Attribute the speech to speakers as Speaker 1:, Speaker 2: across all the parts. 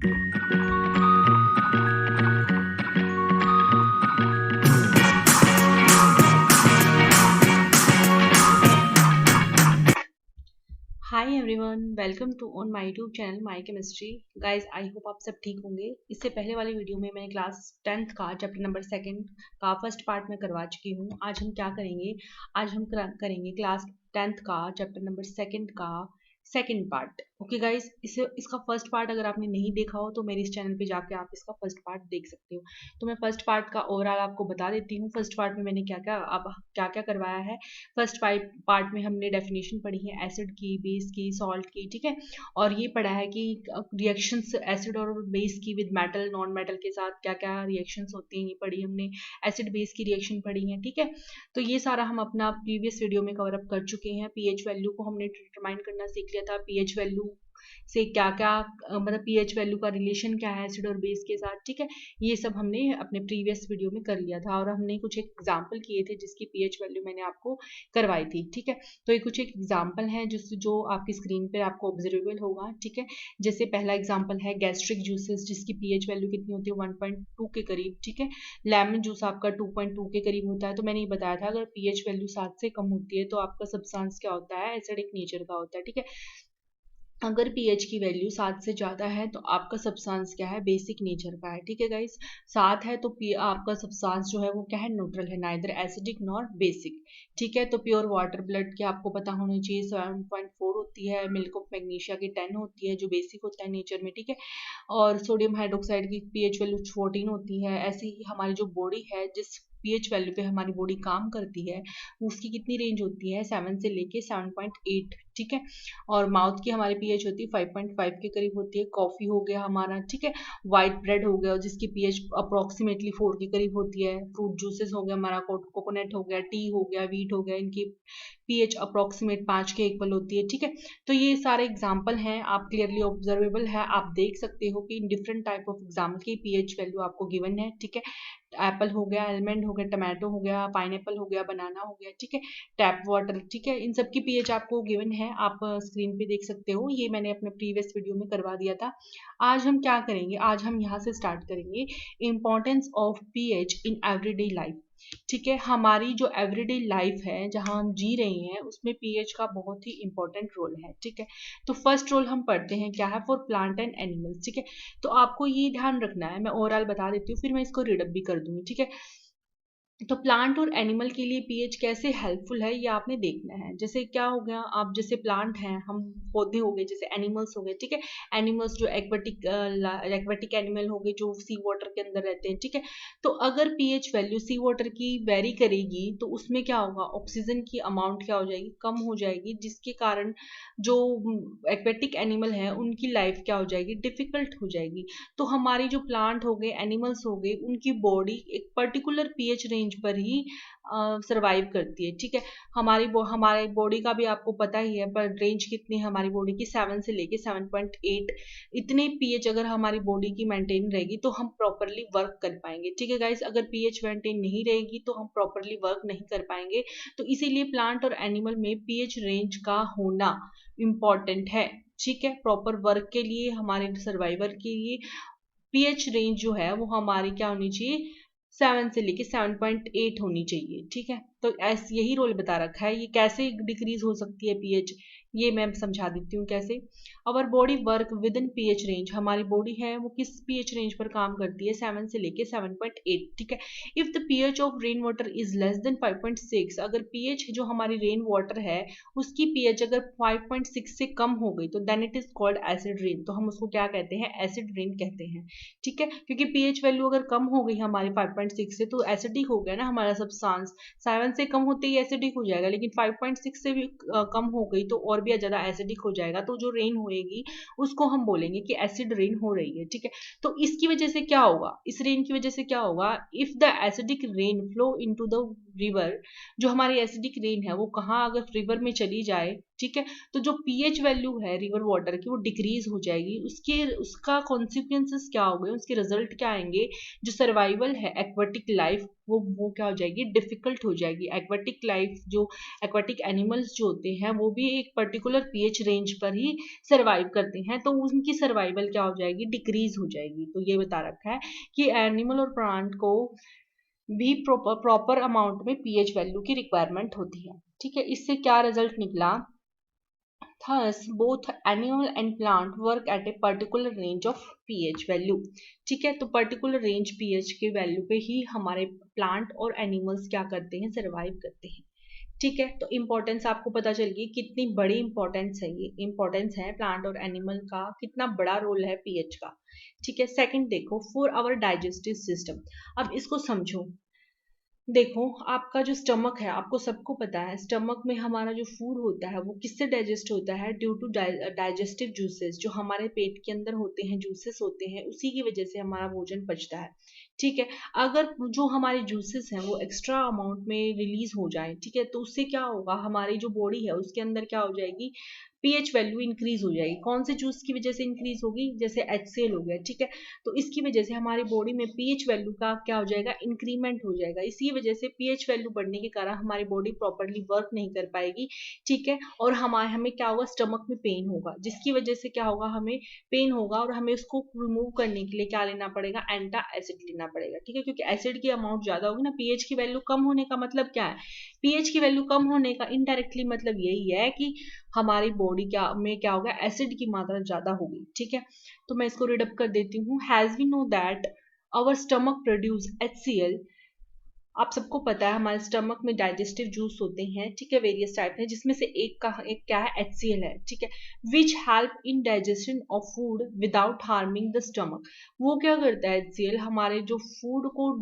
Speaker 1: Hi everyone, welcome to on my YouTube channel my chemistry. Guys, I hope आप सब ठीक होंगे। इससे पहले वाली वीडियो में मैंने क्लास 10th का चैप्टर नंबर 2 का फर्स्ट पार्ट में करवा चुकी हूँ। आज हम क्या करेंगे? आज हम करेंगे क्लास 10th का चैप्टर नंबर 2 का सेकंड पार्ट। ओके गाइस, इसका फर्स्ट पार्ट अगर आपने नहीं देखा हो तो मेरे इस चैनल पे जाके आप इसका फर्स्ट पार्ट देख सकते हो। तो मैं फर्स्ट पार्ट का ओवरऑल आपको बता देती हूँ। फर्स्ट पार्ट में मैंने क्या क्या करवाया है। फर्स्ट पार्ट में हमने डेफिनेशन पढ़ी है एसिड की, बेस की, सॉल्ट की, ठीक है। और ये पढ़ा है कि रिएक्शंस एसिड और बेस की विद मेटल नॉन मेटल के साथ क्या क्या रिएक्शंस होती हैं, ये पढ़ी हमने। एसिड बेस की रिएक्शन पढ़ी है, ठीक है। तो ये सारा हम अपना प्रीवियस वीडियो में कवर अप कर चुके हैं। पीएच वैल्यू को हमने डिटरमाइन करना सीख लिया था। पीएच वैल्यू से क्या क्या मतलब पीएच वैल्यू का रिलेशन क्या है एसिड और बेस के साथ, ठीक है। ये सब हमने अपने प्रीवियस वीडियो में कर लिया था और हमने कुछ एक एग्जाम्पल किए थे जिसकी पीएच वैल्यू मैंने आपको करवाई थी, ठीक है। तो ये कुछ एक एग्जाम्पल है जो आपकी स्क्रीन पर आपको ऑब्जर्वेबल होगा, ठीक है। जैसे पहला एग्जाम्पल है गैस्ट्रिक जूसेस, जिसकी पीएच वैल्यू कितनी होती है 1.2 के करीब, ठीक है। लेमन जूस आपका 2.2 के करीब होता है। तो मैंने ये बताया था अगर पीएच वैल्यू 7 से कम होती है तो आपका सब्सटेंस क्या होता है, एसिडिक नेचर का होता है, ठीक है। अगर पीएच की वैल्यू 7 से ज़्यादा है तो आपका सब्सटेंस क्या है, बेसिक नेचर का है, ठीक है गाइस। 7 है तो आपका सब्सटेंस जो है वो क्या है, न्यूट्रल है, नाइदर एसिडिक नॉर बेसिक, ठीक है। तो प्योर वाटर ब्लड के आपको पता होना चाहिए 7.4 होती है। मिल्क ऑफ मैग्नीशिया की 10 होती है जो बेसिक होता है नेचर में, ठीक है। और सोडियम हाइड्रोक्साइड की पीएच वैल्यू 14 होती है। ऐसे ही हमारी जो बॉडी है, जिस पीएच वैल्यू पे हमारी बॉडी काम करती है, उसकी कितनी रेंज होती है, 7 से लेके 7.8, ठीक है। और माउथ की हमारी पीएच होती है 5.5 के करीब होती है। कॉफी हो गया हमारा, ठीक है। व्हाइट ब्रेड हो गया जिसकी पीएच अप्रोक्सीमेटली 4 के करीब होती है। फ्रूट जूसेस हो गया हमारा, कोकोनट हो गया, टी हो गया, वीट हो गया, इनकी पीएच अप्रोक्सीमेट 5 के इक्वल होती है, ठीक है। तो ये सारे एग्जाम्पल हैं, आप क्लियरली ऑब्जर्वेबल है, आप देख सकते हो कि in different type of example की पीएच वैल्यू आपको गिवन है, ठीक है। एप्पल हो गया, आलमंड हो गया, टमाटो हो गया, पाइनएप्पल हो गया, बनाना हो गया, ठीक है। टैप वाटर, ठीक है। इन सब की पीएच आपको गिवन है, आप स्क्रीन पे देख सकते हो। ये मैंने अपने प्रीवियस वीडियो में करवा दिया था। आज हम क्या करेंगे, आज हम यहाँ से स्टार्ट करेंगे importance of pH in everyday life, ठीक है। हमारी जो एवरीडे लाइफ है जहाँ हम जी रहे हैं उसमें पीएच का बहुत ही इंपॉर्टेंट रोल है, ठीक है। तो फर्स्ट रोल हम पढ़ते हैं क्या है, फॉर प्लांट एंड एनिमल्स, ठीक है। तो आपको ये ध्यान रखना है, मैं ओवरऑल बता देती हूँ फिर मैं इसको रीडअप भी कर दूंगी, ठीक है। तो प्लांट और एनिमल के लिए पीएच कैसे हेल्पफुल है ये आपने देखना है। जैसे क्या हो गया, आप जैसे प्लांट हैं, हम पौधे हो गए, जैसे एनिमल्स हो गए, ठीक है। एनिमल्स जो एक्वेटिक एनिमल हो गए जो सी वाटर के अंदर रहते हैं, ठीक है। तो अगर पीएच वैल्यू सी वाटर की वेरी करेगी तो उसमें क्या होगा, ऑक्सीजन की अमाउंट क्या हो जाएगी, कम हो जाएगी, जिसके कारण जो एक्वेटिक एनिमल है उनकी लाइफ क्या हो जाएगी, डिफिकल्ट हो जाएगी। तो हमारी जो प्लांट हो गए, एनिमल्स हो गए, उनकी बॉडी एक पर्टिकुलर पीएच रेंज पर ही सरवाइव करती है, ठीक है। हमारे बॉडी का भी आपको पता ही है, पर रेंज कितनी है हमारी बॉडी की, 7 से लेके 7.8 इतने पीएच अगर हमारी बॉडी की मेंटेन रहेगी तो हम प्रॉपरली वर्क कर पाएंगे, ठीक है गाइस। अगर पीएच मेंटेन नहीं रहेगी तो हम प्रॉपरली वर्क नहीं कर पाएंगे। तो इसीलिए प्लांट और एनिमल में पीएच रेंज का होना इम्पॉर्टेंट है, ठीक है। प्रॉपर वर्क के लिए, हमारे सर्वाइवल के लिए पीएच रेंज जो है वो हमारी क्या होनी चाहिए, 7 से लेके 7.8 होनी चाहिए, ठीक है। तो ऐसे यही रोल बता रखा है। ये कैसे डिक्रीज हो सकती है पीएच, ये मैं समझा देती हूँ कैसे। Our body work with in pH range, हमारी बॉडी है वो किस पीएच रेंज पर काम करती है, 7 से लेके 7.8, ठीक है। If the pH of rain water is less than 5.6, अगर पीएच जो हमारी रेन वाटर है उसकी पीएच अगर 5.6 से कम हो गई तो then it is called acid rain. तो हम उसको क्या कहते हैं, एसिड रेन कहते हैं, ठीक है। क्योंकि पीएच वैल्यू अगर कम हो गई हमारी 5.6 से तो एसिडिक हो गया ना हमारा सब्सटेंस। 7 से कम होते ही एसिडिक हो जाएगा, लेकिन 5.6 से भी कम हो गई तो और भी ज्यादा एसिडिक हो जाएगा। तो जो रेन होएगी उसको हम बोलेंगे कि एसिड रेन हो रही है, ठीक है। तो इसकी वजह से क्या होगा, इस रेन की वजह से क्या होगा, if the acidic rain flow into the river, जो हमारी एसिडिक रेन है वो कहाँ अगर रिवर में चली जाए, ठीक है, तो जो पीएच वैल्यू है रिवर वाटर की वो डिक्रीज हो जाएगी। उसका कॉन्सिक्वेंसेस क्या हो गए, उसके रिजल्ट क्या आएंगे, जो सर्वाइवल है एक्वाटिक लाइफ वो क्या हो जाएगी, डिफिकल्ट हो जाएगी। एक्वाटिक लाइफ जो एक्वाटिक एनिमल्स जो होते हैं वो भी एक पर्टिकुलर पीएच रेंज पर ही सर्वाइव करते हैं, तो उनकी सर्वाइवल क्या हो जाएगी, डिक्रीज हो जाएगी। तो ये बता रखा है कि एनिमल और प्लांट को भी प्रॉपर अमाउंट में पीएच वैल्यू की रिक्वायरमेंट होती है, ठीक है। इससे क्या रिजल्ट निकला, thus both animal and plant work at a particular range of pH value, ठीक है। तो पर्टिकुलर रेंज पीएच के वैल्यू पे ही हमारे प्लांट और एनिमल्स क्या करते हैं, सरवाइव करते हैं, ठीक है। तो इम्पोर्टेंस आपको पता चल गई कितनी बड़ी इम्पोर्टेंस है, ये इम्पोर्टेंस है प्लांट और एनिमल का, कितना बड़ा रोल है पीएच का, ठीक है। सेकंड देखो, फॉर आवर डाइजेस्टिव सिस्टम, अब इसको समझो। देखो आपका जो स्टमक है, आपको सबको पता है स्टमक में हमारा जो फूड होता है वो किससे डाइजेस्ट होता है, ड्यू टू डाइजेस्टिव जूसेस, जो हमारे पेट के अंदर होते हैं, जूसेस होते हैं, उसी की वजह से हमारा भोजन पचता है, ठीक है। अगर जो हमारे जूसेस हैं वो एक्स्ट्रा अमाउंट में रिलीज हो जाए, ठीक है, तो उससे क्या होगा, हमारी जो बॉडी है उसके अंदर क्या हो जाएगी, पीएच वैल्यू इंक्रीज हो जाएगी। कौन से जूस की वजह से इंक्रीज होगी, जैसे HCl हो गया, ठीक है, तो इसकी वजह से हमारी बॉडी में पीएच वैल्यू का क्या हो जाएगा, इंक्रीमेंट हो जाएगा। इसी वजह से पीएच वैल्यू बढ़ने के कारण हमारी बॉडी प्रॉपरली वर्क नहीं कर पाएगी, ठीक है, और हमें क्या होगा, स्टमक में पेन होगा, जिसकी वजह से क्या होगा, हमें पेन होगा और हमें उसको रिमूव करने के लिए क्या लेना पड़ेगा, एंटा एसिड लेना पड़ेगा, ठीक है, क्योंकि एसिड की अमाउंट ज्यादा होगी ना। पीएच की वैल्यू कम होने का मतलब क्या है, पीएच की वैल्यू कम होने का इनडायरेक्टली मतलब यही है कि हमारी बॉडी क्या होगा, एसिड की मात्रा ज्यादा होगी, ठीक है। तो मैं इसको रीड अप कर देती हूँ। Has we know that our stomach produce HCl, आप सबको पता है हमारे स्टमक में डाइजेस्टिव जूस होते हैं, ठीक है, वेरियस टाइप हैं, जिसमें से एक क्या है, HCl है, ठीक है, which help in digestion of food without harming the stomach. वो क्या करता है, HCl हमारे जो फूड को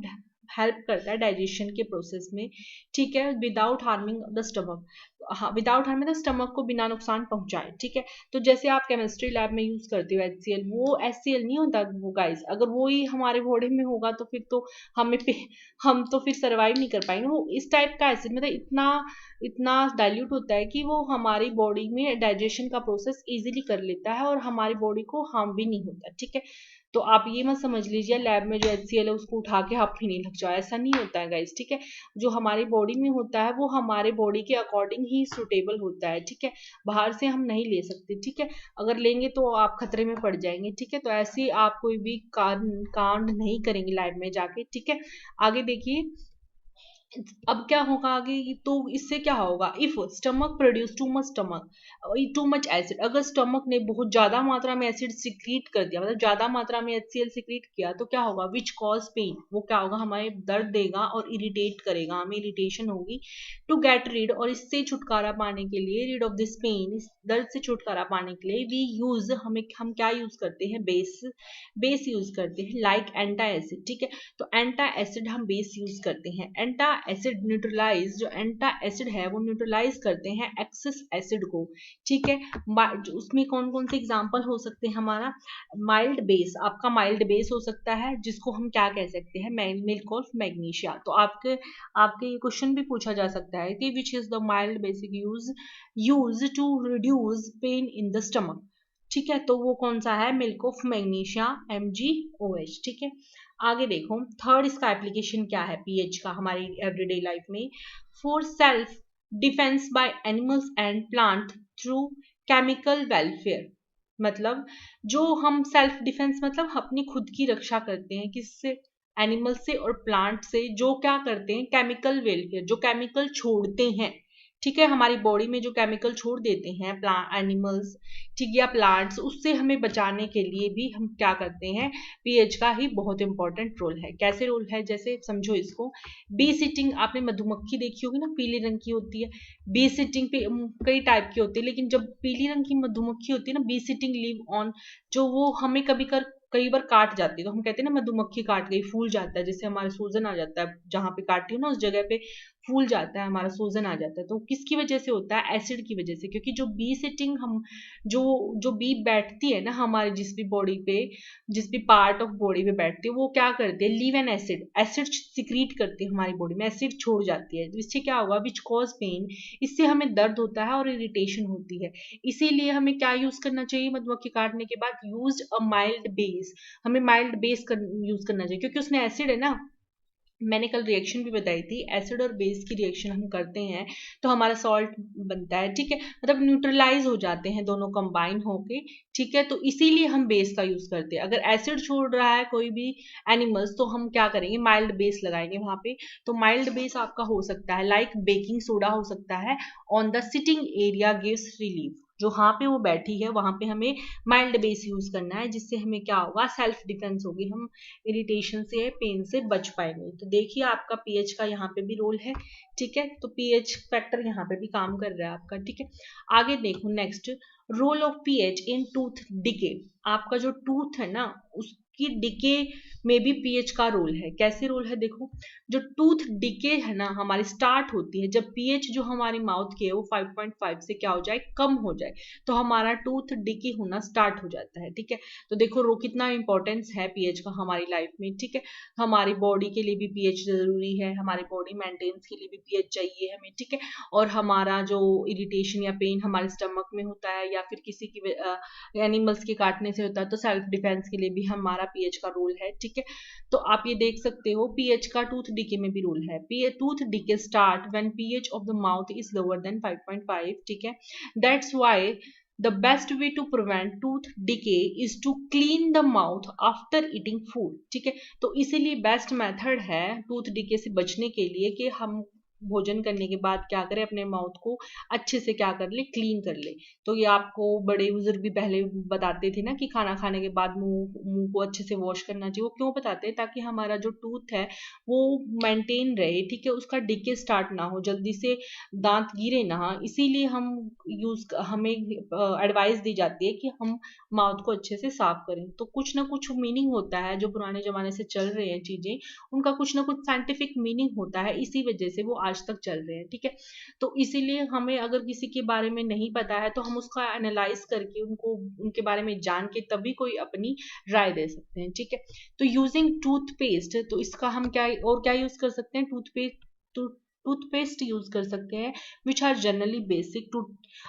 Speaker 1: हेल्प करता है डाइजेशन के प्रोसेस में, ठीक है, without harming the stomach, without harming the stomach को बिना नुकसान पहुंचाए, ठीक है। तो जैसे आप केमिस्ट्री लैब में यूज करते हो HCl, वो HCl नहीं होता वो गाइस, अगर वो ही हमारे बॉडी में होगा तो फिर तो हमें हम तो फिर सरवाइव नहीं कर पाएंगे। वो इस टाइप का एसिड मतलब इतना इतना डाइल्यूट होता है कि वो हमारी बॉडी में डाइजेशन का प्रोसेस इजीली कर लेता है और हमारी बॉडी को हार्म भी नहीं होता, ठीक है। तो आप ये मत समझ लीजिए लैब में जो HCl है उसको उठा के आप पीने लग जाओ, ऐसा नहीं होता है गाइस, ठीक है। जो हमारी बॉडी में होता है वो हमारे बॉडी के अकॉर्डिंग ही सुटेबल होता है, ठीक है, बाहर से हम नहीं ले सकते, ठीक है, अगर लेंगे तो आप खतरे में पड़ जाएंगे, ठीक है। तो ऐसे आप कोई भी कांड नहीं करेंगे लैब में जाके, ठीक है। आगे देखिए, अब क्या होगा आगे, तो इससे क्या होगा, if stomach produce too much acid, अगर स्टमक ने बहुत ज्यादा मात्रा में एसिड सिक्रीट कर दिया, मतलब ज्यादा मात्रा में HCl सिक्रीट किया, तो क्या होगा, विच कॉज पेन, वो क्या होगा, हमें दर्द देगा और इरिटेट करेगा, हमें इरिटेशन होगी। टू गेट रीड, और इससे छुटकारा पाने के लिए, रीड ऑफ दिस पेन, इस दर्द से छुटकारा पाने के लिए, वी यूज हम क्या यूज करते हैं, बेस यूज करते हैं, लाइक एंटा एसिड, ठीक है। तो एंटा एसिड हम बेस यूज करते हैं, एंटा एसिड न्यूट्रलाइज, जो एंटा एसिड है वो न्यूट्रलाइज करते हैं एक्सेस एसिड को, ठीक है। उसमें कौन कौन से एग्जांपल हो सकते हैं, हमारा माइल्ड बेस, आपका माइल्ड बेस हो सकता है, जिसको हम क्या कह सकते हैं, मिल्क ऑफ मैग्नीशिया। तो आपके आपके ये क्वेश्चन भी पूछा जा सकता है कि which is the mild basic use to reduce pain in the stomach, ठीक है, तो वो कौन सा है, मिल्क ऑफ मैग्नीशिया, MgOH, ठीक है। आगे देखो, थर्ड इसका एप्लीकेशन क्या है पीएच का हमारी एवरीडे लाइफ में, for self defence by animals and plant through chemical welfare, मतलब जो हम सेल्फ डिफेंस मतलब अपनी खुद की रक्षा करते हैं, किससे, एनिमल से और प्लांट से, जो क्या करते हैं, केमिकल वेलफेयर, जो केमिकल छोड़ते हैं, ठीक है, हमारी बॉडी में जो केमिकल छोड़ देते हैं प्लांट एनिमल्स, ठीक, या प्लांट्स, उससे हमें बचाने के लिए भी हम क्या करते हैं, पीएच का ही बहुत इंपॉर्टेंट रोल है। कैसे रोल है, जैसे समझो इसको, बी सिटिंग, आपने मधुमक्खी देखी होगी ना, पीले रंग की होती है, बी सिटिंग पे कई टाइप की होती है, लेकिन जब पीली रंग की मधुमक्खी होती है ना, बी सिटिंग लिव ऑन, जो वो हमें कई बार काट जाती है, तो हम कहते हैं ना मधुमक्खी काट गई, फूल जाता है, जैसे हमारे सूजन आ जाता है, जहां पे काटी हो ना उस जगह पे फूल जाता है, हमारा सूजन आ जाता है। तो किसकी वजह से होता है? एसिड की वजह से। क्योंकि जो बी सिटिंग हम जो जो बी बैठती है ना हमारे जिस भी बॉडी पे, जिस भी पार्ट ऑफ बॉडी पे बैठती है, वो क्या करती है? Leave an acid, acid secrete करती है हमारी बॉडी में, एसिड छोड़ जाती है। तो इससे क्या होगा? विच कॉज पेन, इससे हमें दर्द होता है और इरिटेशन होती है। इसीलिए हमें क्या यूज करना चाहिए? मधुमक्खी काटने के बाद यूज अ माइल्ड बेस, हमें माइल्ड बेस यूज करना चाहिए, क्योंकि उसमें एसिड है ना। मैंने कल रिएक्शन भी बताई थी, एसिड और बेस की रिएक्शन हम करते हैं तो हमारा सॉल्ट बनता है, ठीक है, मतलब न्यूट्रलाइज हो जाते हैं दोनों कंबाइन होके, ठीक है। तो इसीलिए हम बेस का यूज करते हैं। अगर एसिड छोड़ रहा है कोई भी एनिमल्स तो हम क्या करेंगे? माइल्ड बेस लगाएंगे वहां पे। तो माइल्ड बेस आपका हो सकता है लाइक बेकिंग सोडा हो सकता है, on the sitting area gives relief, जो वहां पे वो बैठी है वहां पे हमें माइल्ड बेस यूज करना है, जिससे हमें क्या होगा? सेल्फ डिफेंस होगी, हम इरिटेशन से, पेन से बच पाएंगे। तो देखिए आपका पीएच का यहाँ पे भी रोल है, ठीक है। तो पीएच फैक्टर यहाँ पे भी काम कर रहा है आपका, ठीक है। आगे देखो next, role of pH in tooth decay. आपका जो टूथ है ना उसकी डिके में भी पीएच का रोल है। कैसे रोल है? देखो, जो टूथ डिके है ना हमारी स्टार्ट होती है जब पीएच जो हमारी माउथ की है वो 5.5 से क्या हो जाए? कम हो जाए, तो हमारा टूथ डिके होना स्टार्ट हो जाता है, ठीक है। तो देखो रो कितना इंपॉर्टेंस है पीएच का हमारी लाइफ में, ठीक है। हमारी बॉडी के लिए भी पीएच जरूरी है, हमारी बॉडी मेंटेनेंस के लिए भी पीएच चाहिए हमें, ठीक है। और हमारा जो इरिटेशन या पेन हमारे स्टमक में होता है या फिर किसी की एनिमल्स के काटने से होता है तो सेल्फ डिफेंस के लिए भी हमारा पीएच का रोल है, ठीक है। तो आप ये देख सकते हो पीएच का टूथ डीके में भी रोल है। Tooth decay start when pH of the mouth is lower than 5.5, ठीक है। That's why the best way to prevent tooth decay is to clean the mouth after eating food, ठीक है। तो इसीलिए best method है tooth decay से बचने के लिए कि हम भोजन करने के बाद क्या करें? अपने माउथ को अच्छे से क्या कर ले? क्लीन कर ले। तो ये आपको बड़े बुजुर्ग भी पहले बताते थे ना कि खाना खाने के बाद मुंह को अच्छे से वॉश करना चाहिए। वो क्यों बताते हैं? ताकि हमारा जो टूथ है वो मेंटेन रहे, ठीक है, उसका डिके स्टार्ट ना हो, जल्दी से दांत गिरे ना, इसीलिए हमें एडवाइस दी जाती है कि हम माउथ को अच्छे से साफ करें। तो कुछ ना कुछ मीनिंग होता है, जो पुराने जमाने से चल रहे हैं चीजें उनका कुछ ना कुछ साइंटिफिक मीनिंग होता है, इसी वजह से वो आज तक चल रहे हैं, ठीक है। तो इसीलिए हमें अगर किसी के बारे में नहीं पता है तो हम उसका एनालाइज करके उनको उनके बारे में जान के तभी कोई अपनी राय दे सकते हैं, ठीक है। तो यूजिंग टूथपेस्ट, तो इसका हम क्या और क्या यूज कर सकते हैं? टूथपेस्ट यूज कर सकते हैं which are generally basic too.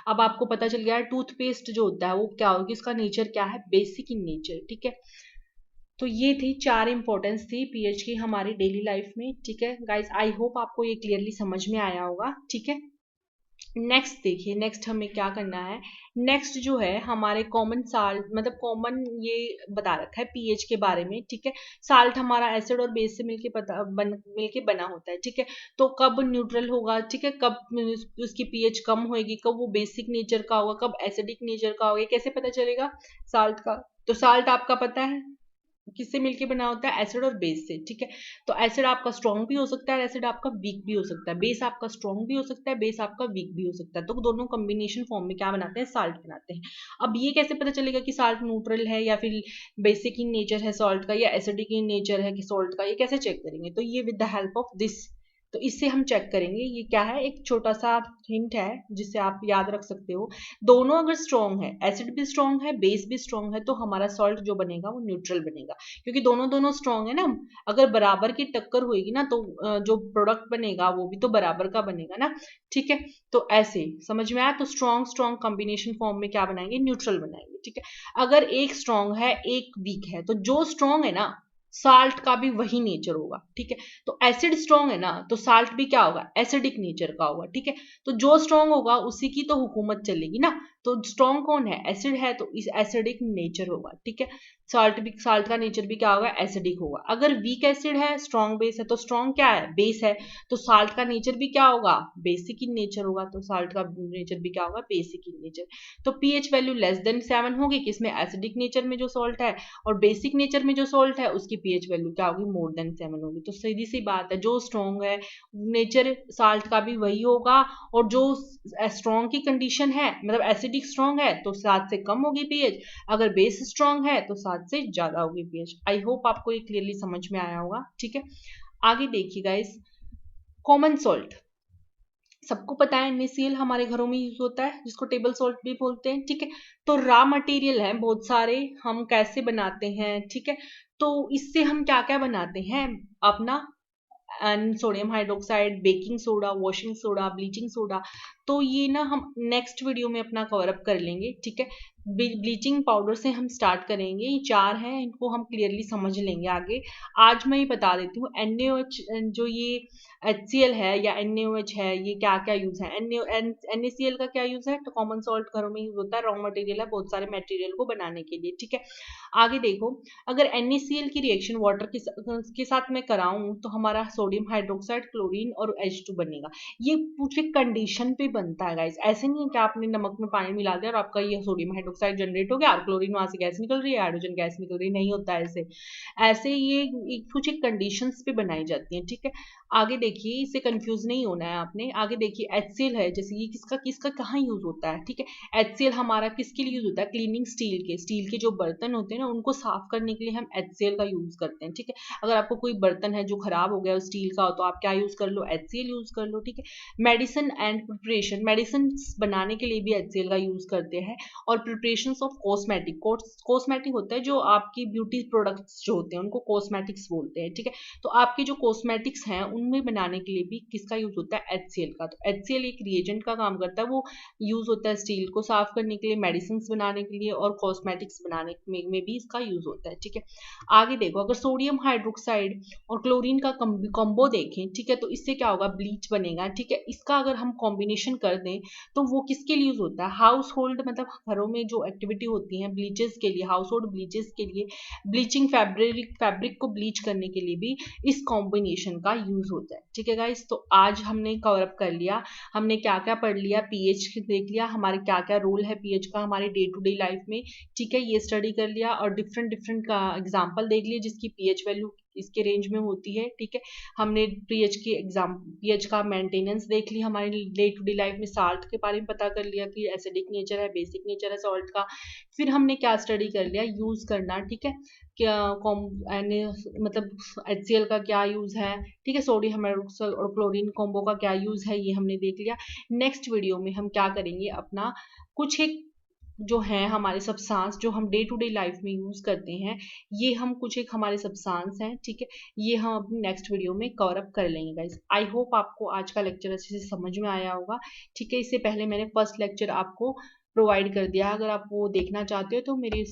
Speaker 1: अब आपको पता चल गया है टूथपेस्ट जो होता है वो क्या होगी, इसका नेचर क्या है? बेसिक इन नेचर, ठीक है। तो ये थी 4 इंपॉर्टेंस थी पीएच की हमारी डेली लाइफ में, ठीक है गाइज। आई होप आपको ये क्लियरली समझ में आया होगा, ठीक है। नेक्स्ट देखिए, नेक्स्ट हमें क्या करना है। नेक्स्ट जो है हमारे कॉमन साल्ट, मतलब कॉमन ये बता रखा है पीएच के बारे में, ठीक है। साल्ट हमारा एसिड और बेस से मिलके बना होता है, ठीक है। तो कब न्यूट्रल होगा, ठीक है, कब उसकी पीएच कम होगी, कब वो बेसिक नेचर का होगा, कब एसिडिक नेचर का होगा, कैसे पता चलेगा साल्ट का? तो साल्ट आपका पता है किससे मिलके बना होता है? एसिड और बेस से, ठीक है। तो एसिड आपका स्ट्रॉन्ग भी हो सकता है, एसिड आपका वीक भी हो सकता है, बेस आपका स्ट्रॉन्ग भी हो सकता है, बेस आपका वीक भी हो सकता है। तो दोनों कॉम्बिनेशन फॉर्म में क्या बनाते हैं? साल्ट बनाते हैं। अब ये कैसे पता चलेगा कि साल्ट न्यूट्रल है या फिर बेसिक इन नेचर है सॉल्ट का या एसिडिक इन नेचर है कि सॉल्ट का? ये कैसे चेक करेंगे? तो ये with the help of this, तो इससे हम चेक करेंगे। ये क्या है? एक छोटा सा हिंट है जिससे आप याद रख सकते हो। दोनों अगर स्ट्रॉन्ग है, एसिड भी स्ट्रॉन्ग है, बेस भी स्ट्रॉन्ग है, तो हमारा सॉल्ट जो बनेगा वो न्यूट्रल बनेगा। क्योंकि दोनों दोनों स्ट्रॉन्ग है ना, अगर बराबर की टक्कर होगी ना तो जो प्रोडक्ट बनेगा वो भी तो बराबर का बनेगा ना, ठीक है। तो ऐसे समझ में आया? तो स्ट्रॉन्ग स्ट्रॉन्ग कॉम्बिनेशन फॉर्म में क्या बनाएंगे? न्यूट्रल बनाएंगे, ठीक है। अगर एक स्ट्रॉन्ग है एक वीक है तो जो स्ट्रॉन्ग है ना साल्ट का भी वही नेचर होगा, ठीक है। तो एसिड स्ट्रॉन्ग है ना तो साल्ट भी क्या होगा? एसिडिक नेचर का होगा, ठीक है। तो जो स्ट्रॉन्ग होगा उसी की तो हुकूमत चलेगी ना। तो स्ट्रॉन्ग कौन है? एसिड है, तो इस एसिडिक नेचर होगा, ठीक है। साल्ट का नेचर भी क्या होगा? एसिडिक होगा। अगर वीक एसिड है स्ट्रॉन्ग बेस है तो स्ट्रॉन्ग क्या है? बेस है, तो साल्ट का नेचर भी क्या होगा? बेसिक इन नेचर होगा। तो साल्ट का नेचर भी क्या होगा? Basic in nature. तो पीएच वैल्यू लेस देन 7 होगी किसमें? एसिडिक नेचर में जो सॉल्ट है, और बेसिक नेचर में जो सॉल्ट है उसकी पीएच वैल्यू क्या होगी? मोर देन 7 होगी। तो सीधी सी बात है, जो स्ट्रॉन्ग है नेचर साल्ट का भी वही होगा, और जो स्ट्रॉन्ग की कंडीशन है मतलब एसिडिक स्ट्रॉन्ग है तो 7 से कम होगी पीएच, अगर बेस स्ट्रॉन्ग है तो 7 से ज्यादा होगी पीएच। आई होप आपको ये क्लियरली समझ में आया होगा, ठीक है। आगे देखिए गाइस, कॉमन सॉल्ट, सबको पता है NaCl हमारे घरों में यूज होता है, जिसको टेबल सॉल्ट भी बोलते हैं, ठीक है। तो रॉ मटेरियल है बहुत सारे, हम कैसे बनाते हैं, ठीक है। तो इससे हम क्या क्या बनाते हैं अपना, and sodium hydroxide, baking soda, washing soda, bleaching soda. तो ये ना हम नेक्स्ट वीडियो में अपना कवर अप कर लेंगे, ठीक है। ब्लीचिंग पाउडर से हम स्टार्ट करेंगे, ये 4 हैं, इनको हम क्लियरली समझ लेंगे आगे। आज मैं ये बता देती हूँ NaOH, जो ये HCl है या NaOH है, ये क्या क्या यूज है। NaCl का क्या यूज है, तो कॉमन सॉल्ट घरों में यूज होता है, रॉ मटेरियल है बहुत सारे मटेरियल को बनाने के लिए, ठीक है। आगे देखो, अगर NaCl की रिएक्शन वाटर के साथ मैं कराऊं तो हमारा सोडियम हाइड्रोक्साइड, क्लोरीन और H2 बनेगा। ये पूछे कंडीशन पे बनता है गाइस, ऐसे नहीं है कि आपने नमक में पानी मिला दिया और आपका ये सोडियम हाइड्रोक्साइड जनरेट हो गया और क्लोरीन वहां से गैस निकल रही है, हाइड्रोजन गैस निकल रही है, नहीं होता है ऐसे। ऐसे ये कुछ एक कंडीशंस पे बनाई जाती है, ठीक है। आगे देखिए, इससे कंफ्यूज नहीं होना है आपने। आगे देखिए, HCl है, जैसे ये किसका किसका कहाँ यूज होता है, ठीक है। HCl हमारा किसके लिए यूज होता है, क्लीनिंग स्टील के जो बर्तन होते हैं ना, उनको साफ करने के लिए हम HCl का यूज करते हैं, ठीक है। अगर आपको कोई बर्तन है जो खराब हो गया स्टील का हो, तो आप क्या यूज कर लो, HCl यूज कर लो, ठीक है। मेडिसिन एंड प्रिपरेशन, मेडिसिन बनाने के लिए भी HCl का यूज करते हैं। और प्रिपरेशन ऑफ कॉस्मेटिक, कॉस्मेटिक होता है जो आपकी ब्यूटी प्रोडक्ट्स जो होते हैं उनको कॉस्मेटिक्स बोलते हैं, ठीक है। तो आपके जो कॉस्मेटिक्स हैं उनमें बनाने के लिए भी किसका यूज होता है, HCl का। तो HCl एक रिएजेंट का काम करता है, वो यूज होता है स्टील को साफ करने के लिए, मेडिसिन बनाने के लिए और कॉस्मेटिक्स बनाने में भी इसका यूज होता है, ठीक है। आगे देखो, अगर सोडियम हाइड्रोक्साइड और क्लोरीन का कॉम्बो देखें, ठीक है, तो इससे क्या होगा, ब्लीच बनेगा, ठीक है। इसका अगर हम कॉम्बिनेशन कर दें तो वो किसके लिए यूज होता है, हाउस होल्ड, मतलब घरों में जो एक्टिविटी होती है ब्लीचेस के लिए, हाउस होल्ड ब्लीचेस के लिए, ब्लीचिंग फैब्रिक को ब्लीच करने के लिए भी इस कॉम्बिनेशन का यूज होता है, ठीक है गाइस। तो आज हमने कवर अप कर लिया, हमने क्या क्या पढ़ लिया, पीएच देख लिया, हमारे क्या क्या रोल है पीएच का हमारे डे टू डे लाइफ में, ठीक है, ये स्टडी कर लिया। और डिफरेंट डिफरेंट का एग्जाम्पल देख लिए जिसकी पीएच वैल्यू इसके रेंज में होती है, ठीक है। हमने पीएच का मेंटेनेंस देख लिया, हमारे डे टू डे लाइफ में साल्ट के बारे में पता कर लिया कि एसिडिक नेचर है, बेसिक नेचर है सॉल्ट का। फिर हमने क्या स्टडी कर लिया, यूज करना, ठीक है, क्या मतलब HCl का क्या यूज है, ठीक है, सोडियम हाइड्रोक्साइड और क्लोरीन कॉम्बो का क्या यूज है, ये हमने देख लिया। नेक्स्ट वीडियो में हम क्या करेंगे, अपना कुछ एक जो है हमारे सब्सटेंस जो हम डे टू डे लाइफ में यूज करते हैं, ये हम कुछ एक हमारे सब्सटेंस हैं, ठीक है, ये हम अपनी नेक्स्ट वीडियो में कवर अप कर लेंगे गाइस। आई होप आपको आज का लेक्चर अच्छे से समझ में आया होगा, ठीक है। इससे पहले मैंने फर्स्ट लेक्चर आपको प्रोवाइड कर दिया, अगर आप वो देखना चाहते हो तो मेरी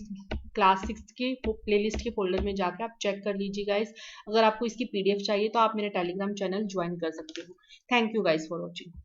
Speaker 1: क्लास 6 के प्लेलिस्ट के फोल्डर में जाकर आप चेक कर लीजिए गाइस। अगर आपको इसकी PDF चाहिए तो आप मेरे टेलीग्राम चैनल ज्वाइन कर सकते हो। Thank you guys for watching.